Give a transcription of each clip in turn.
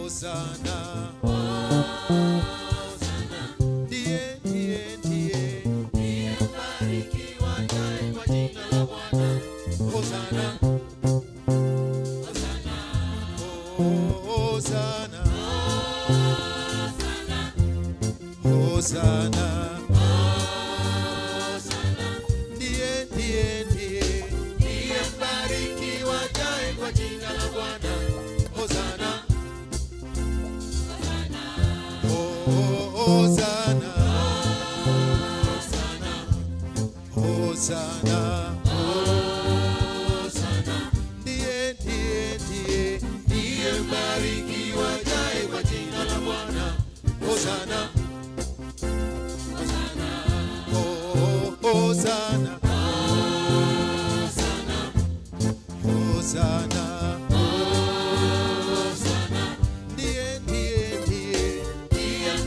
Hosana, Hosana, ndiye mbarikiwa jaye kwa jina la Bwana. Hosana, Hosana, Hosana, ndiye mbarikiwa jaye kwa jina la Bwana. Hosana, Hosana, Hosana, ndiye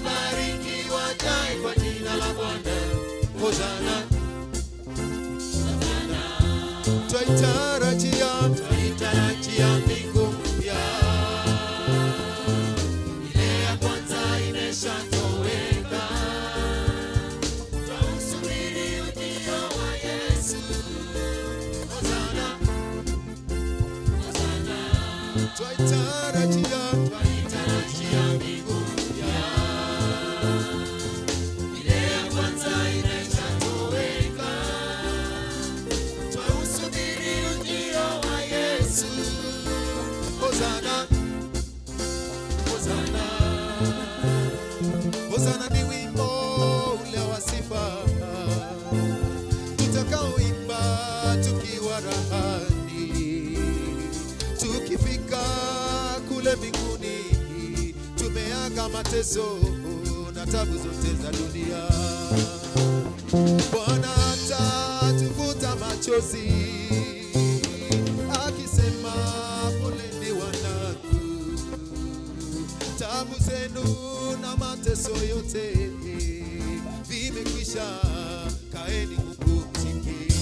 mbarikiwa jaye kwa jina la Bwana. Hosana, twaitarajia mbingu mpya, ile ya kwanza imeshatoweka. Twausubiri ujio wa Yesu. Hosana, Hosana, twaitarajia mbingu mpya, ile ya kwanza imeshatoweka. Twausubiri ujio wa Yesu. Hosana, Hosana, Hosana ni wimbo ule wa sifa tutakaoimba tukiwa rahani, tukifika kule mbinguni. Tumeaga mateso na tabu zote za dunia. Bwana atatufuta machozi akisema, poleni wanangu, tabu zenu na mateso yote vimekwisha, kaeni mpumzike.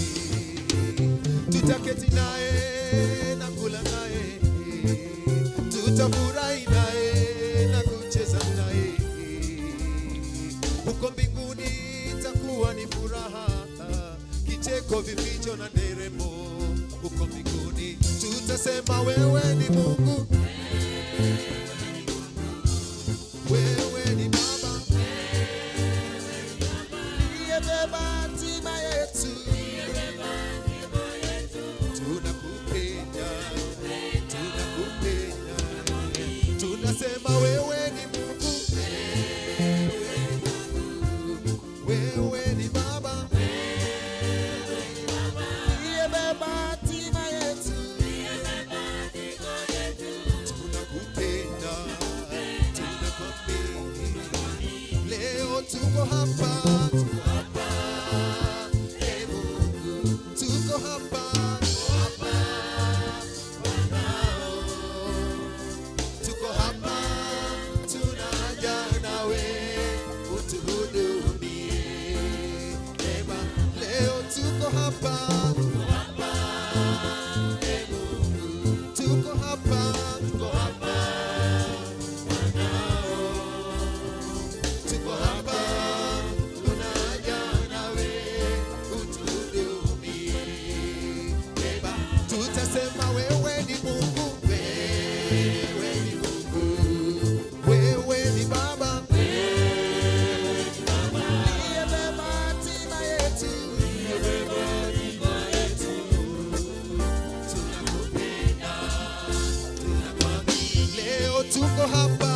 Tutaketi naye na kula naye, tutafurahi naye na kucheza naye. Huko mbinguni itakuwa ni furaha, kicheko, vifijo na nderemo. Huko mbinguni tutasema, wewe ni Mungu, wewe ni Baba, uliyebeba hatima yetu. Tunakupenda, tunakupenda, tunasema wewe ni Mungu, wewe ni Baba, uliyebeba hatima yetu. Tunakupenda, tunakuamini. Leo tuko hapa, ee Mungu, tuko hapa, tuko hapa, tunaja nawe utuhudumie. Ema, leo tuko hapa, ee Mungu, tuko hapa, tuko hapa, tuko hapa, tunaja nawe utuhudumie. Ema, tutasema wewe ni Mungu, wewe ni Mungu, wewe ni Baba, uliyebeba hatima yetu. Tunakupenda, tunakuamini. Leo tuko hapa,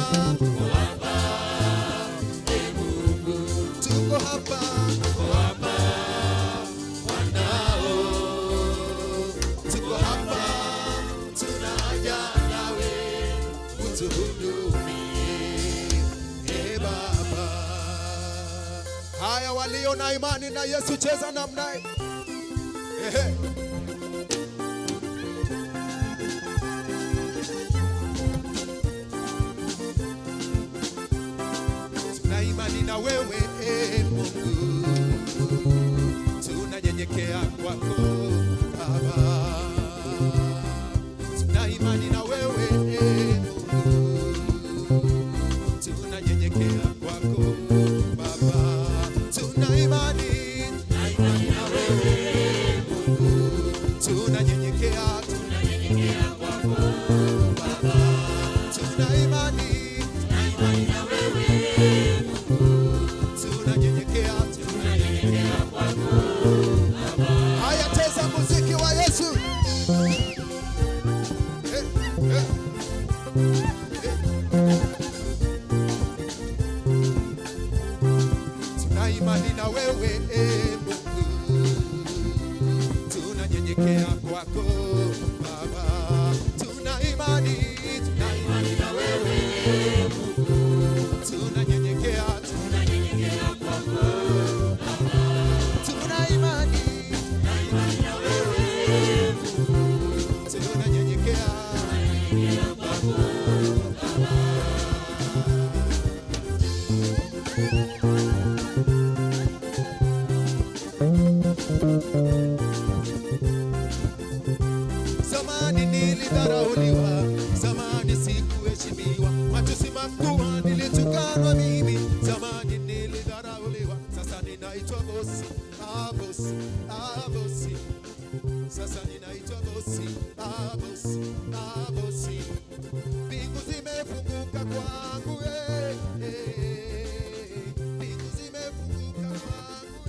ee Mungu, tuko hapa, wanao, tuko hapa, tunaja nawe utuhudumie, ee Baba. Haya, walio na imani na Yesu, cheza namna hii. Ehe. Tuna imani na wewe, ee Mungu, tunanyenyekea kwako Baba. Tuna imani na wewe, ee Mungu, tunanyenyekea kwako Baba, tuna imani na wewe Mungu, tunanyenyekea kwako Baba, tuna imani na wewe Mungu, tunanyenyekea kwako Baba. Zamani nilidharauliwa, zamani sikuheshimiwa, matusi makubwa nilitukanwa mimi. Zamani nilidharauliwa, sasa ninaitwa bosi, bosi, bosi. Sasa ninaitwa bosi, bosi, bosi. Mbingu zimefunguka kwangu, mbingu zimefunguka kwangu,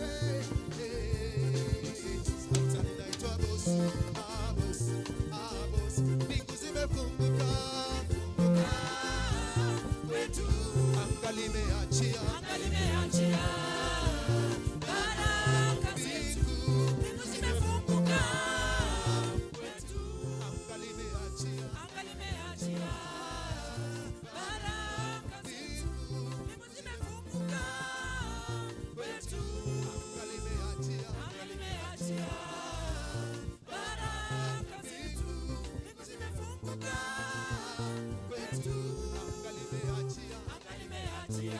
sasa ninaitwa bosi. Mbingu zimefunguka kwetu, anga limeachia baraka zetu. Mbingu zimefunguka kwetu, anga limeachia baraka zetu. Mbingu zimefunguka kwetu, anga limeachia baraka zetu. Mbingu zimefunguka kwetu, anga limeachia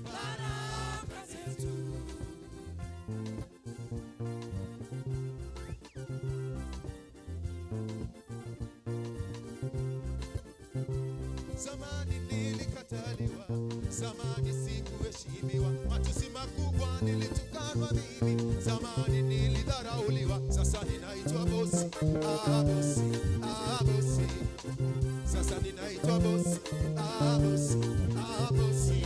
baraka zetu. Zamani nilikataliwa, zamani sikuheshimiwa, matusi makubwa nilitukanwa mimi. Zamani nilidharauliwa, sasa ninaitwa bosi, bosi, bosi. Sasa ninaitwa bosi, bosi, bosi.